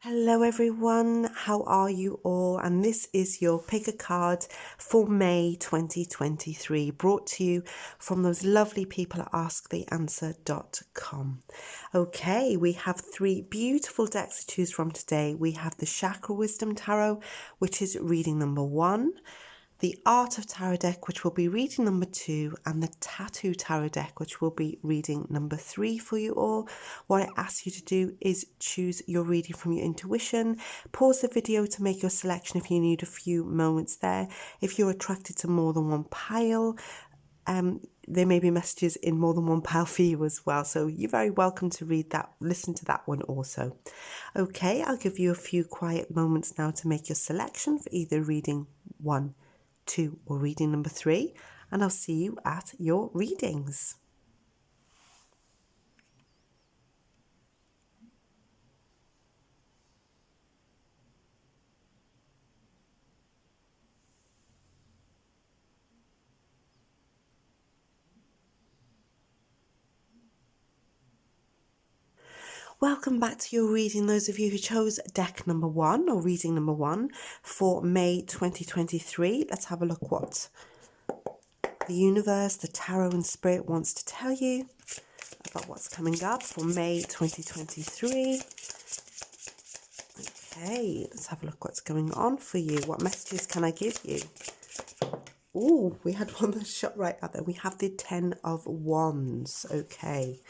Hello everyone, how are you all? And this is your pick a card for May 2023, brought to you from those lovely people at asktheanswer.com. Okay, we have three beautiful decks to choose from today. We have the Chakra Wisdom Tarot, which is reading number 1. The Art of Tarot deck, which will be reading number 2, and the Tattoo Tarot deck, which will be reading number 3 for you all. What I ask you to do is choose your reading from your intuition. Pause the video to make your selection if you need a few moments there. If you're attracted to more than one pile, there may be messages in more than one pile for you as well. So you're very welcome to read that, listen to that one also. Okay, I'll give you a few quiet moments now to make your selection for either reading 1, 2 or reading number 3, and I'll see you at your readings. Welcome back to your reading, those of you who chose deck number 1 or reading number 1 for May 2023. Let's have a look what the universe, the tarot and spirit wants to tell you about what's coming up for May 2023. Okay, let's have a look what's going on for you. What messages can I give you? Oh, we had one that shot right out there. We have the 10 of Wands. Okay,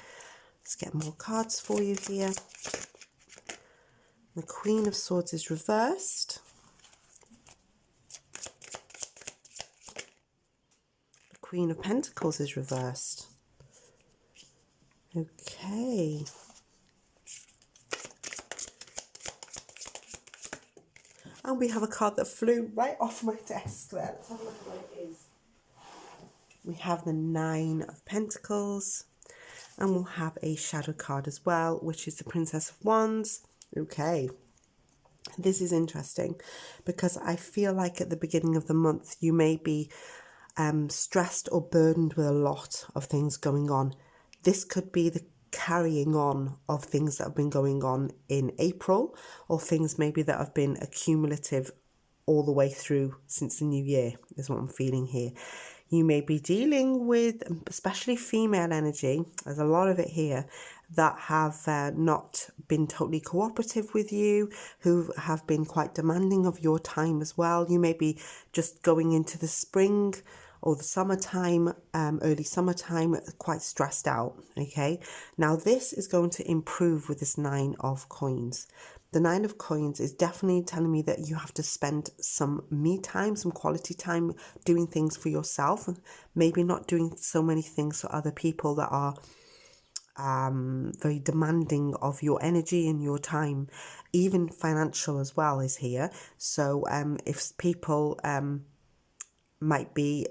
let's get more cards for you here. The Queen of Swords is reversed. The Queen of Pentacles is reversed. Okay. And we have a card that flew right off my desk there. Let's have a look at what it is. We have the 9 of Pentacles. And we'll have a shadow card as well, which is the Princess of Wands. Okay. This is interesting because I feel like at the beginning of the month you may be stressed or burdened with a lot of things going on. This could be the carrying on of things that have been going on in April, or things maybe that have been accumulative all the way through since the new year is what I'm feeling here. You may be dealing with, especially female energy, there's a lot of it here, that have not been totally cooperative with you, who have been quite demanding of your time as well. You may be just going into the spring or the summertime, early summertime, quite stressed out, okay? Now this is going to improve with this 9 of Coins. The 9 of Coins is definitely telling me that you have to spend some me time, some quality time doing things for yourself, and maybe not doing so many things for other people that are very demanding of your energy and your time. Even financial as well is here. So if people might be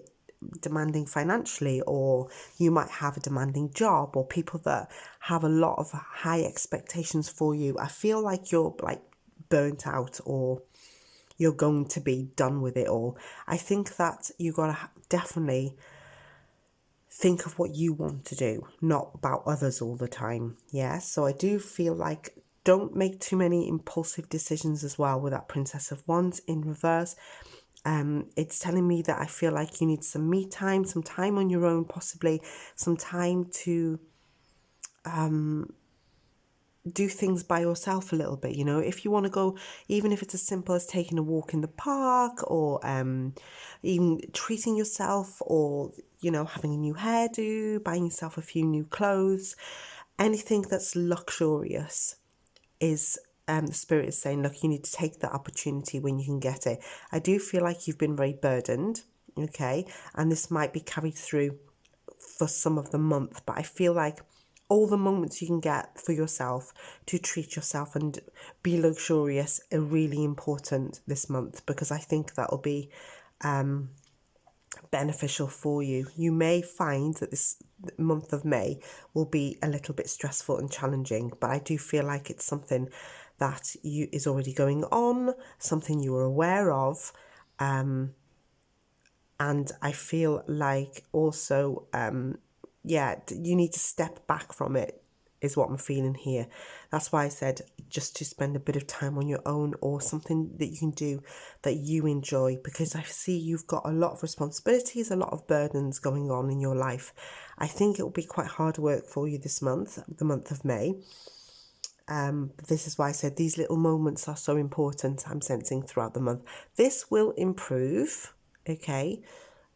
demanding financially, or you might have a demanding job, or people that have a lot of high expectations for you, I feel like you're like burnt out, or you're going to be done with it all. I think that you gotta definitely think of what you want to do, not about others all the time. Yeah, so I do feel like don't make too many impulsive decisions as well with that Princess of Wands in reverse. It's telling me that I feel like you need some me time, some time on your own, possibly some time to do things by yourself a little bit. You know, if you want to go, even if it's as simple as taking a walk in the park, or even treating yourself, or, you know, having a new hairdo, buying yourself a few new clothes, anything that's luxurious is the spirit is saying, look, you need to take that opportunity when you can get it. I do feel like you've been very burdened, okay, and this might be carried through for some of the month, but I feel like all the moments you can get for yourself to treat yourself and be luxurious are really important this month, because I think that'll be beneficial for you. You may find that this month of May will be a little bit stressful and challenging, but I do feel like it's something that is already going on, something you are aware of, and I feel like also, yeah, you need to step back from it is what I'm feeling here. That's why I said just to spend a bit of time on your own, or something that you can do that you enjoy, because I see you've got a lot of responsibilities, a lot of burdens going on in your life. I think it will be quite hard work for you this month, the month of May. But this is why I said these little moments are so important, I'm sensing, throughout the month. This will improve, okay?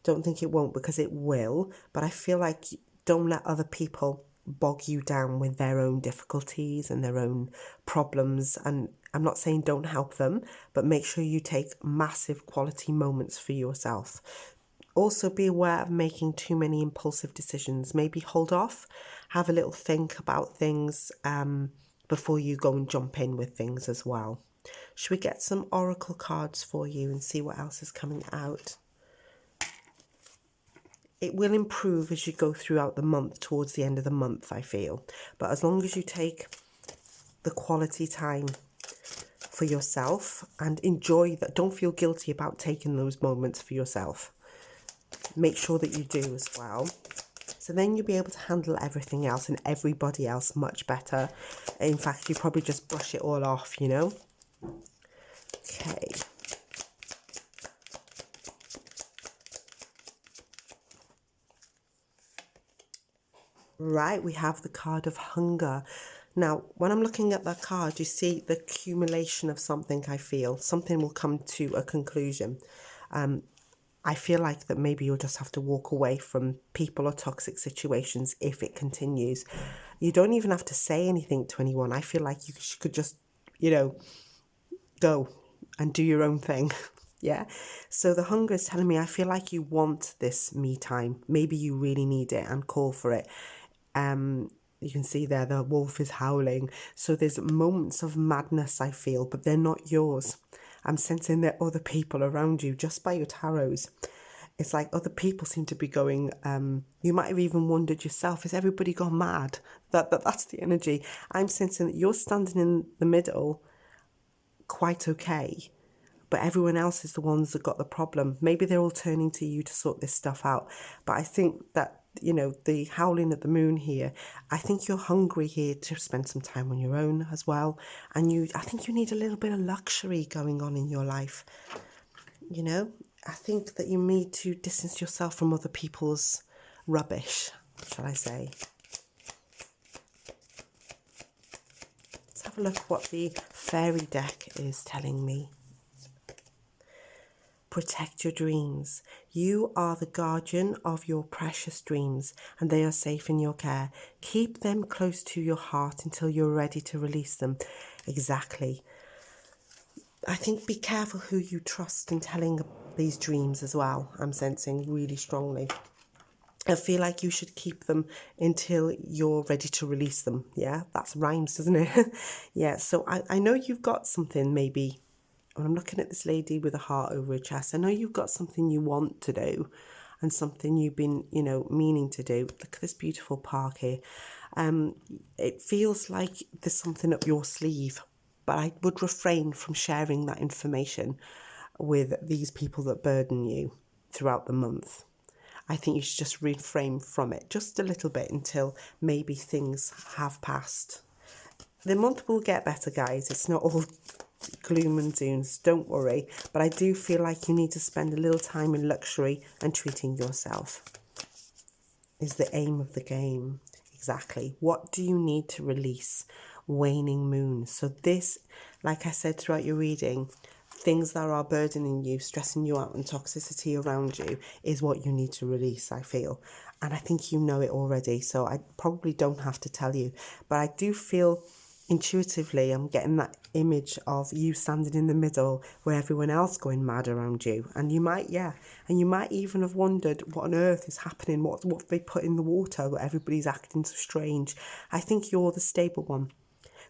Don't think it won't, because it will. But I feel like don't let other people bog you down with their own difficulties and their own problems. And I'm not saying don't help them, but make sure you take massive quality moments for yourself. Also be aware of making too many impulsive decisions. Maybe hold off, have a little think about things before you go and jump in with things as well. Should we get some oracle cards for you and see what else is coming out? It will improve as you go throughout the month, towards the end of the month, I feel. But as long as you take the quality time for yourself and enjoy that, don't feel guilty about taking those moments for yourself. Make sure that you do as well. So then you'll be able to handle everything else and everybody else much better. In fact, you probably just brush it all off, you know? Okay. Right, we have the card of hunger. Now, when I'm looking at that card, you see the accumulation of something, I feel. Something will come to a conclusion. I feel like that maybe you'll just have to walk away from people or toxic situations if it continues. You don't even have to say anything to anyone. I feel like you could just, go and do your own thing. Yeah. So the hunger is telling me, I feel like you want this me time. Maybe you really need it and call for it. You can see there the wolf is howling. So there's moments of madness, I feel, but they're not yours. I'm sensing that other people around you, just by your tarots. It's like other people seem to be going, you might have even wondered yourself, has everybody gone mad? That's the energy. I'm sensing that you're standing in the middle quite okay, but everyone else is the ones that got the problem. Maybe they're all turning to you to sort this stuff out. But I think that, the howling at the moon here, I think you're hungry here to spend some time on your own as well. And I think you need a little bit of luxury going on in your life. I think that you need to distance yourself from other people's rubbish, shall I say. Let's have a look what the fairy deck is telling me. Protect your dreams. You are the guardian of your precious dreams, and they are safe in your care. Keep them close to your heart until you're ready to release them. Exactly. I think be careful who you trust in telling these dreams as well. I'm sensing really strongly. I feel like you should keep them until you're ready to release them. Yeah, that's rhymes, doesn't it? Yeah, so I know you've got something maybe. When I'm looking at this lady with a heart over her chest, I know you've got something you want to do and something you've been, meaning to do. Look at this beautiful park here. It feels like there's something up your sleeve, but I would refrain from sharing that information with these people that burden you throughout the month. I think you should just refrain from it just a little bit until maybe things have passed. The month will get better, guys. It's not all gloom and dooms, don't worry. But I do feel like you need to spend a little time in luxury and treating yourself. Is the aim of the game. Exactly. What do you need to release? Waning moon. So this, like I said throughout your reading, things that are burdening you, stressing you out, and toxicity around you is what you need to release, I feel. And I think you know it already, so I probably don't have to tell you. But I do feel intuitively, I'm getting that image of you standing in the middle where everyone else going mad around you. And you might, and you might even have wondered what on earth is happening, what they put in the water, where everybody's acting so strange. I think you're the stable one.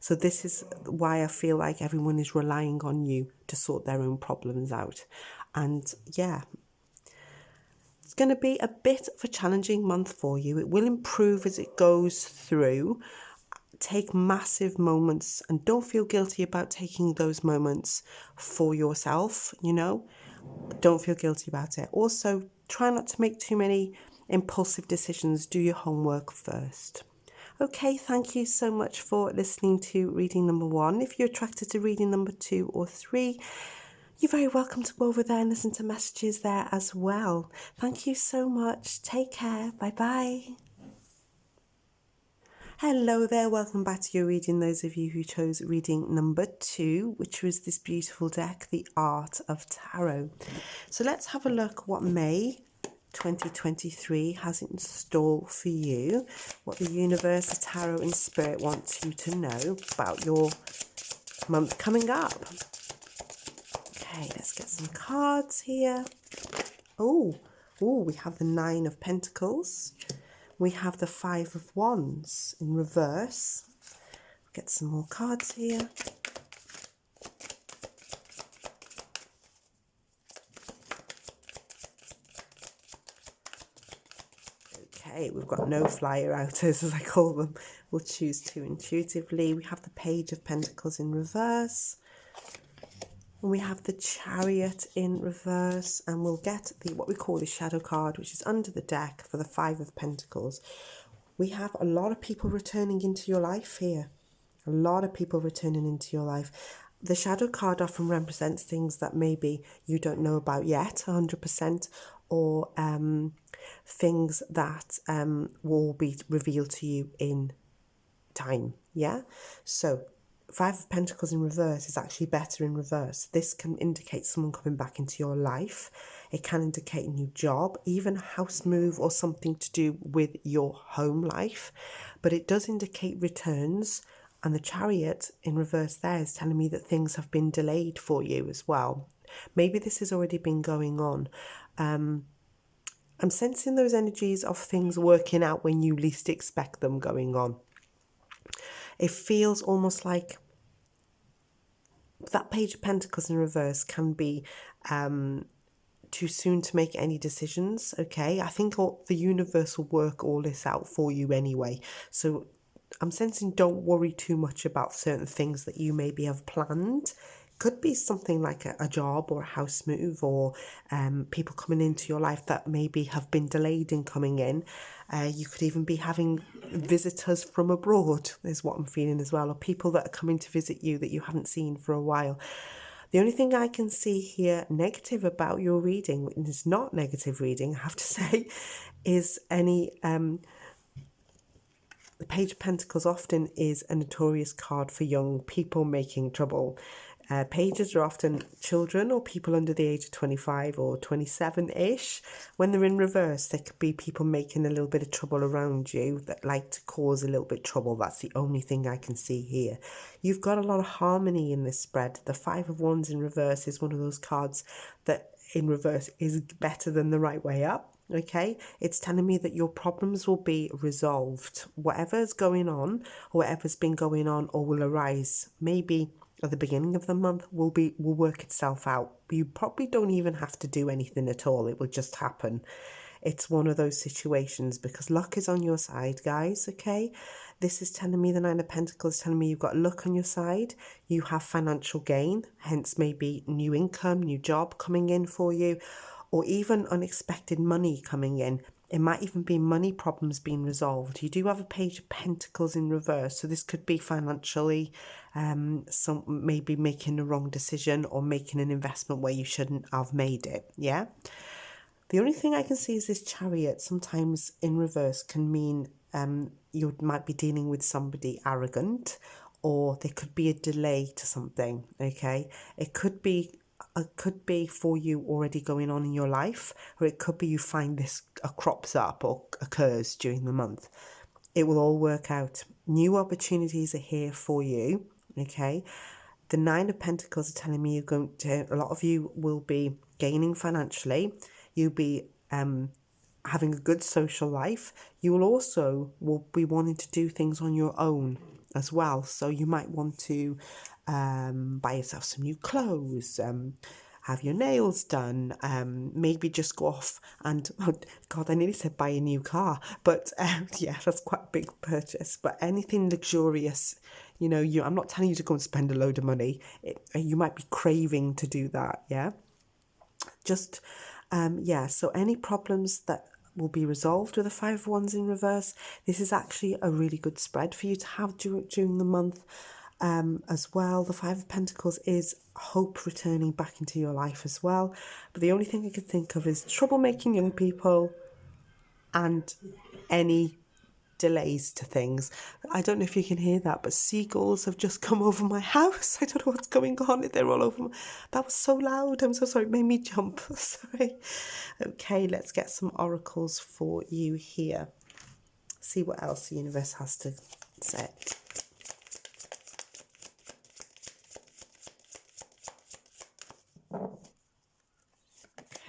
So this is why I feel like everyone is relying on you to sort their own problems out. And it's going to be a bit of a challenging month for you. It will improve as it goes through. Take massive moments and don't feel guilty about taking those moments for yourself, Don't feel guilty about it. Also, try not to make too many impulsive decisions. Do your homework first. Okay, thank you so much for listening to reading number 1. If you're attracted to reading number 2 or 3, you're very welcome to go over there and listen to messages there as well. Thank you so much. Take care. Bye-bye. Hello there, welcome back to your reading, those of you who chose reading number 2, which was this beautiful deck, The Art of Tarot. So let's have a look what May 2023 has in store for you, what the universe, the tarot and spirit wants you to know about your month coming up. Okay, let's get some cards here. Oh, we have the 9 of Pentacles. We have the 5 of Wands in reverse. Get some more cards here. Okay, we've got no flyer outers, as I call them. We'll choose 2 intuitively. We have the Page of Pentacles in reverse. And we have the Chariot in reverse, and we'll get the what we call the shadow card, which is under the deck for the 5 of Pentacles. We have a lot of people returning into your life here. A lot of people returning into your life. The shadow card often represents things that maybe you don't know about yet, 100%, or things that will be revealed to you in time. Yeah? So 5 of Pentacles in reverse is actually better in reverse. This can indicate someone coming back into your life. It can indicate a new job, even a house move or something to do with your home life. But it does indicate returns. And the Chariot in reverse there is telling me that things have been delayed for you as well. Maybe this has already been going on. I'm sensing those energies of things working out when you least expect them going on. It feels almost like that Page of Pentacles in reverse can be too soon to make any decisions, okay? I think the universe will work all this out for you anyway. So I'm sensing don't worry too much about certain things that you maybe have planned. Could be something like a job or a house move, or people coming into your life that maybe have been delayed in coming in. You could even be having visitors from abroad, is what I'm feeling as well, or people that are coming to visit you that you haven't seen for a while. The only thing I can see here negative about your reading, and it's not negative reading, I have to say, is any... The Page of Pentacles often is a notorious card for young people making trouble. Pages are often children or people under the age of 25 or 27-ish. When they're in reverse, there could be people making a little bit of trouble around you that like to cause a little bit of trouble. That's the only thing I can see here. You've got a lot of harmony in this spread. The 5 of Wands in reverse is one of those cards that in reverse is better than the right way up. Okay, it's telling me that your problems will be resolved. Whatever's going on, or whatever's been going on or will arise, maybe at the beginning of the month, will work itself out. You probably don't even have to do anything at all. It will just happen. It's one of those situations because luck is on your side, guys, okay? This is telling me, the 9 of Pentacles telling me you've got luck on your side. You have financial gain, hence maybe new income, new job coming in for you, or even unexpected money coming in. It might even be money problems being resolved. You do have a Page of Pentacles in reverse, so this could be financially, some maybe making the wrong decision or making an investment where you shouldn't have made it, yeah? The only thing I can see is this Chariot sometimes in reverse can mean you might be dealing with somebody arrogant, or there could be a delay to something, okay? It could be for you already going on in your life, or it could be you find this crops up or occurs during the month. It will all work out. New opportunities are here for you, okay? The 9 of Pentacles are telling me a lot of you will be gaining financially. You'll be having a good social life. You will be wanting to do things on your own as well. So you might want to buy yourself some new clothes, have your nails done, maybe just go off and, oh God, I nearly said buy a new car, but yeah, that's quite a big purchase. But anything luxurious, I'm not telling you to go and spend a load of money. You might be craving to do that, yeah? So any problems that will be resolved with the Five of Wands in reverse. This is actually a really good spread for you to have during the month as well. The Five of Pentacles is hope returning back into your life as well. But the only thing I can think of is troublemaking young people and any delays to things. I don't know if you can hear that, but seagulls have just come over my house. I don't know what's going on. They're all over that was so loud. I'm so sorry. It made me jump. Sorry. Okay, let's get some oracles for you here. See what else the universe has to say.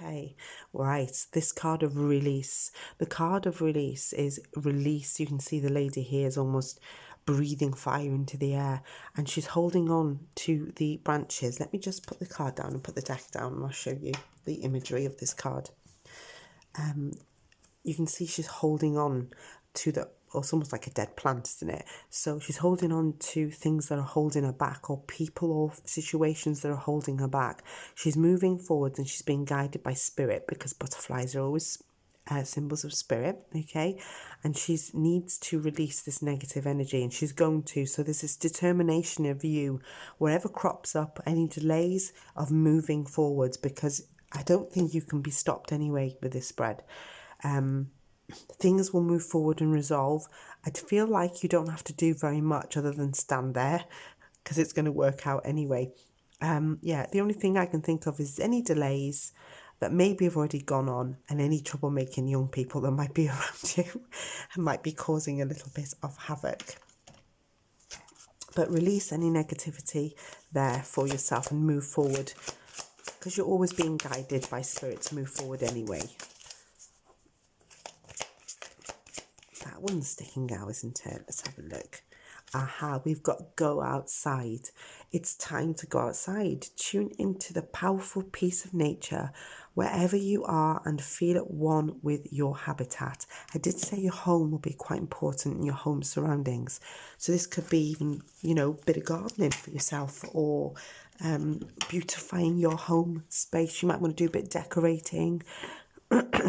Okay, right, this card of release. The card of release is release. You can see the lady here is almost breathing fire into the air, and she's holding on to the branches. Let me just put the card down and put the deck down, and I'll show you the imagery of this card. You can see she's holding on to it's almost like a dead plant, isn't it? So she's holding on to things that are holding her back, or people or situations that are holding her back. She's moving forwards and she's being guided by spirit, because butterflies are always symbols of spirit, okay? And she needs to release this negative energy, and she's going to. So there's this determination of you, wherever crops up, any delays of moving forwards, because I don't think you can be stopped anyway with this spread. Things will move forward and resolve. I feel like you don't have to do very much other than stand there, because it's going to work out anyway. Yeah, the only thing I can think of is any delays that maybe have already gone on, and any troublemaking young people that might be around you and might be causing a little bit of havoc. But release any negativity there for yourself and move forward, because you're always being guided by spirit to move forward anyway. That one's sticking out, isn't it? Let's have a look. Aha, we've got go outside. It's time to go outside. Tune into the powerful peace of nature wherever you are and feel at one with your habitat. I did say your home will be quite important in your home surroundings. So this could be even, a bit of gardening for yourself, or beautifying your home space. You might want to do a bit of decorating.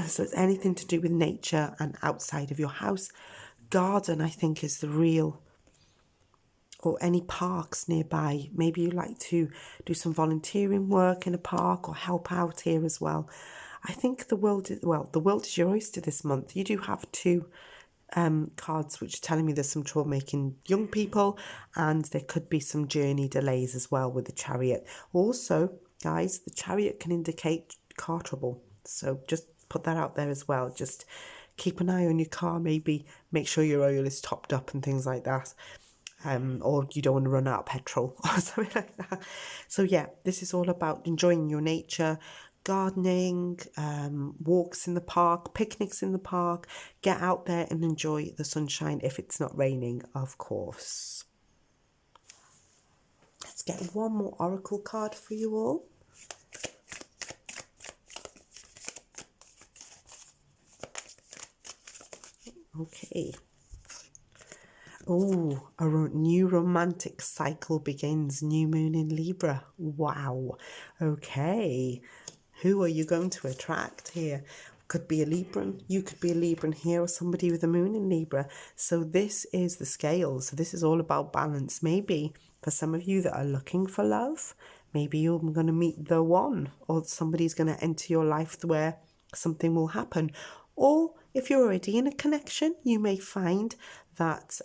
So it's anything to do with nature and outside of your house. Garden, I think, is the real, or any parks nearby. Maybe you like to do some volunteering work in a park or help out here as well. I think the world is your oyster this month. You do have two cards which are telling me there's some troublemaking young people, and there could be some journey delays as well with the Chariot. Also, guys, the Chariot can indicate car trouble. So just put that out there as well. Just keep an eye on your car, maybe make sure your oil is topped up and things like that. Or you don't want to run out of petrol or something like that. So yeah, this is all about enjoying your nature, gardening, walks in the park, picnics in the park. Get out there and enjoy the sunshine if it's not raining, of course. Let's get one more oracle card for you all. Okay. Oh, a new romantic cycle begins. New moon in Libra. Wow. Okay. Who are you going to attract here? Could be a Libran. You could be a Libran here, or somebody with a moon in Libra. So this is the scales. So this is all about balance. Maybe for some of you that are looking for love, maybe you're going to meet the one, or somebody's going to enter your life where something will happen. Or if you're already in a connection, you may find that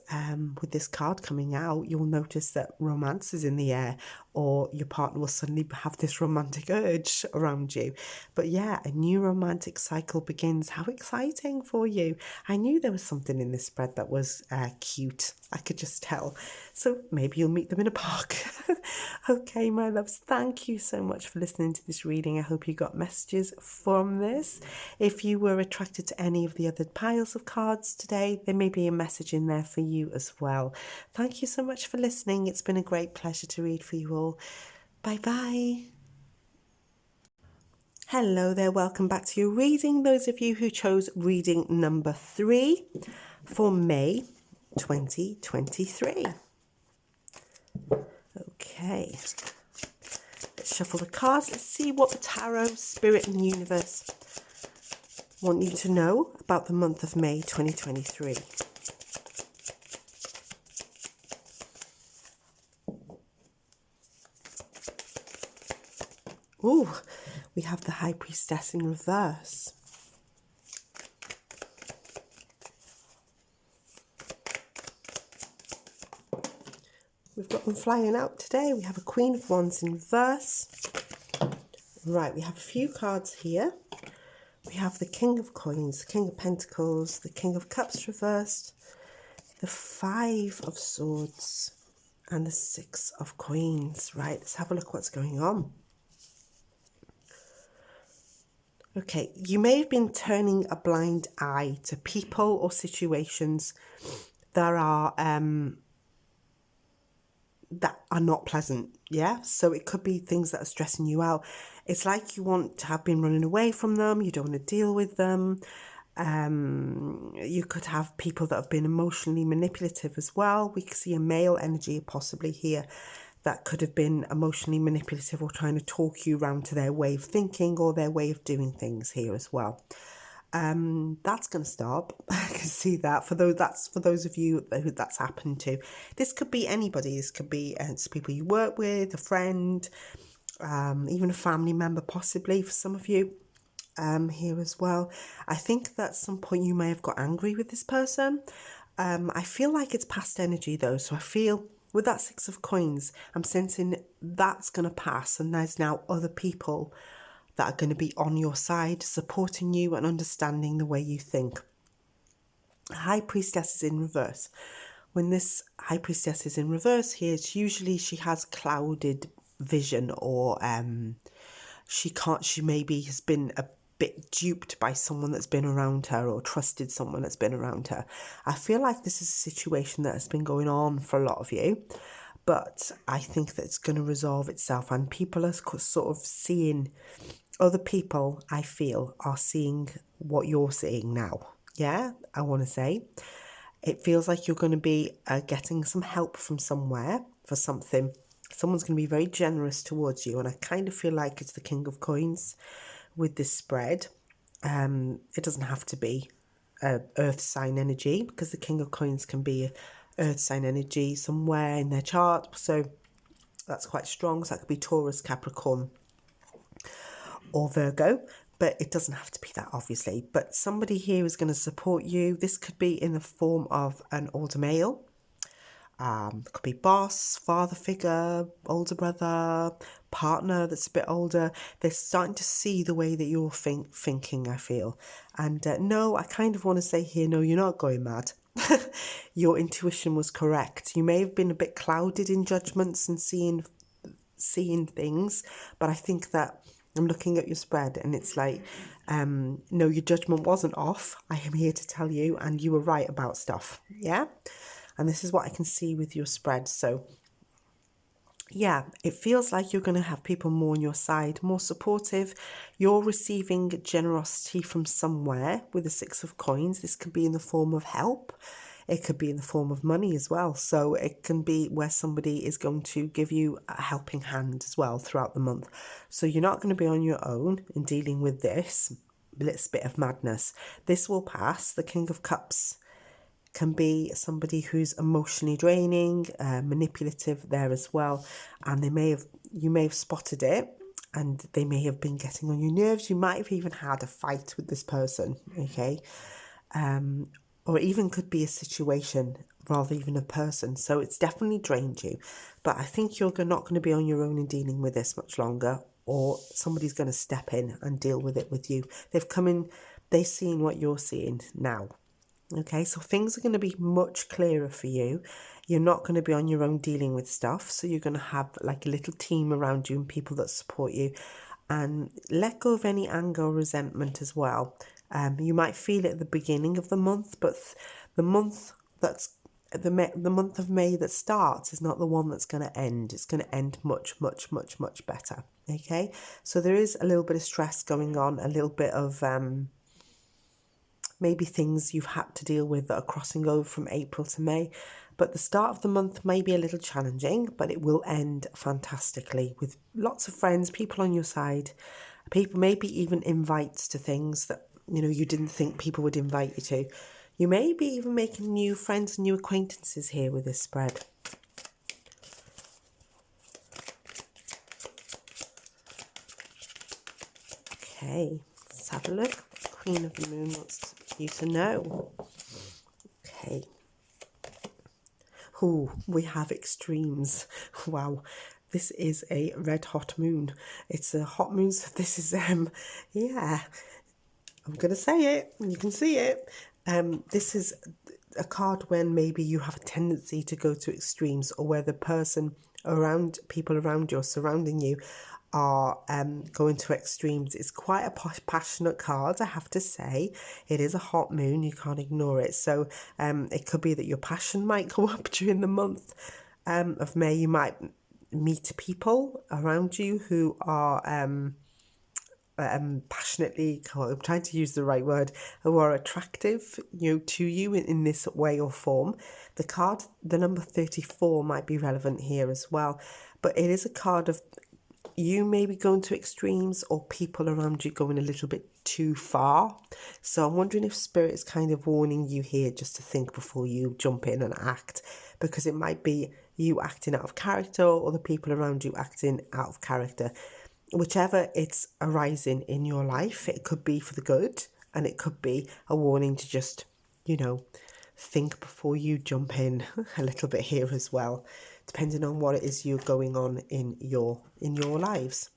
with this card coming out, you'll notice that romance is in the air, or your partner will suddenly have this romantic urge around you. But yeah, a new romantic cycle begins. How exciting for you. I knew there was something in this spread that was cute. I could just tell. So maybe you'll meet them in a park. Okay, my loves, thank you so much for listening to this reading. I hope you got messages from this. If you were attracted to any of the other piles of cards today, there may be a message in there for you as well. Thank you so much for listening. It's been a great pleasure to read for you all. Bye bye. Hello there, welcome back to your reading. Those of you who chose reading number 3 for May 2023. Okay, let's shuffle the cards. Let's see what the tarot, spirit and the universe want you to know about the month of May 2023. Ooh, we have the High Priestess in reverse. We've got them flying out today. We have a Queen of Wands in reverse. Right, we have a few cards here. We have the King of Coins, the King of Pentacles, the King of Cups reversed, the Five of Swords, and the Six of Coins. Right, let's have a look what's going on. Okay, you may have been turning a blind eye to people or situations that are not pleasant, yeah? So it could be things that are stressing you out. It's like you want to have been running away from them, you don't want to deal with them. You could have people that have been emotionally manipulative as well. We could see a male energy possibly here that could have been emotionally manipulative or trying to talk you around to their way of thinking or their way of doing things here as well. That's going to stop. I can see that for those of you who that's happened to. This could be anybody. This could be it's people you work with, a friend, even a family member, possibly for some of you. Here as well. I think that at some point you may have got angry with this person. I feel like it's past energy though, so I feel with that Six of Coins, I'm sensing that's going to pass, and there's now other people that are going to be on your side, supporting you and understanding the way you think. High Priestess is in reverse. When this High Priestess is in reverse here, it's usually she has clouded vision, or she maybe has been a bit duped by someone that's been around her, or trusted someone that's been around her. I feel like this is a situation that has been going on for a lot of you, but I think that it's going to resolve itself, and people are sort of seeing, other people I feel are seeing what you're seeing now. Yeah, I want to say it feels like you're going to be getting some help from somewhere for something. Someone's going to be very generous towards you, and I kind of feel like it's the King of Coins with this spread. It doesn't have to be earth sign energy, because the King of Coins can be earth sign energy somewhere in their chart, so that's quite strong. So that could be Taurus, Capricorn, or Virgo, but it doesn't have to be that, obviously. But somebody here is going to support you. This could be in the form of an older male. Could be boss, father figure, older brother, partner that's a bit older. They're starting to see the way that you're thinking, I feel. And no, I kind of want to say here, no, you're not going mad. Your intuition was correct. You may have been a bit clouded in judgments and seeing things, but I think that I'm looking at your spread and it's like, no, your judgment wasn't off. I am here to tell you, and you were right about stuff. Yeah. And this is what I can see with your spread. So yeah, it feels like you're going to have people more on your side, more supportive. You're receiving generosity from somewhere with the Six of Coins. This could be in the form of help. It could be in the form of money as well. So it can be where somebody is going to give you a helping hand as well throughout the month. So you're not going to be on your own in dealing with this little bit of madness. This will pass. The King of Cups can be somebody who's emotionally draining, manipulative there as well. And you may have spotted it, and they may have been getting on your nerves. You might have even had a fight with this person, okay? Or even could be a situation rather even a person. So it's definitely drained you. But I think you're not going to be on your own in dealing with this much longer, or somebody's going to step in and deal with it with you. They've come in, they've seen what you're seeing now. Okay, so things are going to be much clearer for you. You're not going to be on your own dealing with stuff. So you're going to have like a little team around you and people that support you. And let go of any anger or resentment as well. You might feel it at the beginning of the month, but the month the month of May that starts is not the one that's going to end. It's going to end much, much, much, much better. Okay, so there is a little bit of stress going on, a little bit of maybe things you've had to deal with that are crossing over from April to May. But the start of the month may be a little challenging, but it will end fantastically with lots of friends, people on your side, people, maybe even invites to things that you didn't think people would invite you to. You may be even making new friends and new acquaintances here with this spread. Okay, let's have a look. Queen of the Moon wants you to know. Okay. Oh, we have extremes. Wow. This is a red hot moon. It's a hot moon, so this is, yeah, I'm going to say it, you can see it. This is a card when maybe you have a tendency to go to extremes, or where the people around you or surrounding you are going to extremes. It's quite a passionate card, I have to say. It is a hot moon, you can't ignore it. So it could be that your passion might go up during the month of May. You might meet people around you who are passionately, I'm trying to use the right word, who are attractive, to you in this way or form. The card, the number 34 might be relevant here as well, but it is a card of you maybe going to extremes, or people around you going a little bit too far. So I'm wondering if Spirit is kind of warning you here just to think before you jump in and act, because it might be you acting out of character, or the people around you acting out of character. Whichever it's arising in your life, it could be for the good, and it could be a warning to just, think before you jump in a little bit here as well, depending on what it is you're going on in your lives.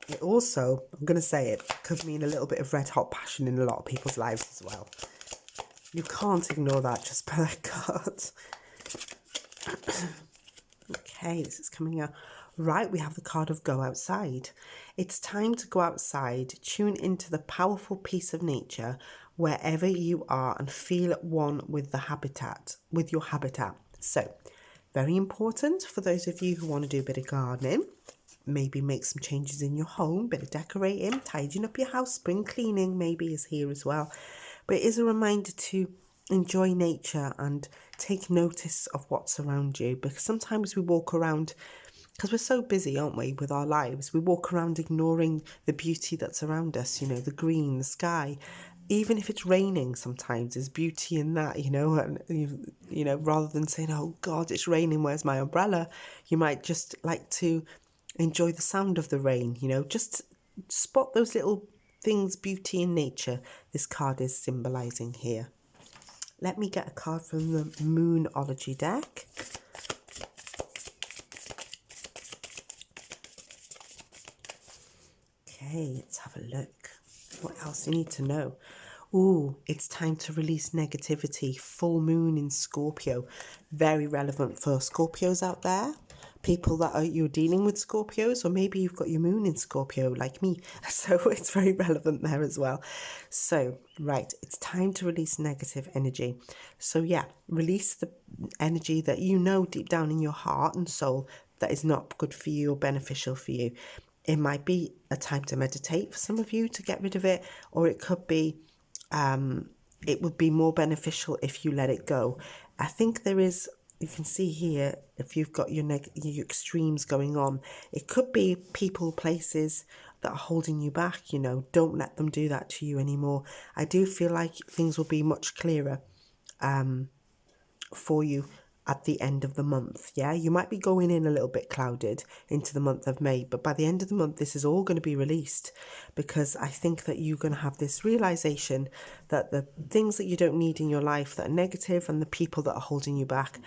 It also, I'm going to say it, could mean a little bit of red hot passion in a lot of people's lives as well. You can't ignore that just by that card. Okay, this is coming out. Right, we have the card of go outside. It's time to go outside, tune into the powerful peace of nature wherever you are, and feel at one with your habitat. So, very important for those of you who want to do a bit of gardening, maybe make some changes in your home, bit of decorating, tidying up your house, spring cleaning maybe is here as well. But it is a reminder to enjoy nature and take notice of what's around you, because sometimes we walk around, because we're so busy, aren't we, with our lives, we walk around ignoring the beauty that's around us, the green, the sky. Even if it's raining, sometimes there's beauty in that, and rather than saying, oh God, it's raining, where's my umbrella? You might just like to enjoy the sound of the rain, just spot those little things, beauty in nature. This card is symbolising here. Let me get a card from the Moonology deck. Okay, let's have a look. What else do you need to know? Ooh, it's time to release negativity. Full moon in Scorpio. Very relevant for Scorpios out there. People that you're dealing with Scorpios, or maybe you've got your moon in Scorpio like me. So it's very relevant there as well. So, right, it's time to release negative energy. So yeah, release the energy that deep down in your heart and soul that is not good for you or beneficial for you. It might be a time to meditate for some of you to get rid of it, or it could be it would be more beneficial if you let it go. I think there is, you can see here, if you've got your extremes going on, it could be people, places that are holding you back. Don't let them do that to you anymore. I do feel like things will be much clearer for you at the end of the month. Yeah, you might be going in a little bit clouded into the month of May, but by the end of the month, this is all going to be released, because I think that you're going to have this realization that the things that you don't need in your life that are negative, and the people that are holding you back,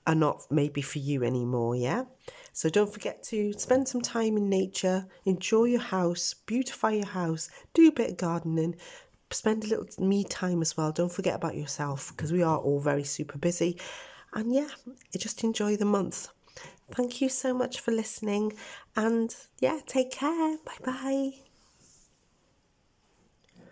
are not maybe for you anymore. Yeah, so don't forget to spend some time in nature, enjoy your house, beautify your house, do a bit of gardening, spend a little me time as well. Don't forget about yourself, because we are all very super busy. And yeah, just enjoy the month. Thank you so much for listening, and yeah, take care. Bye bye.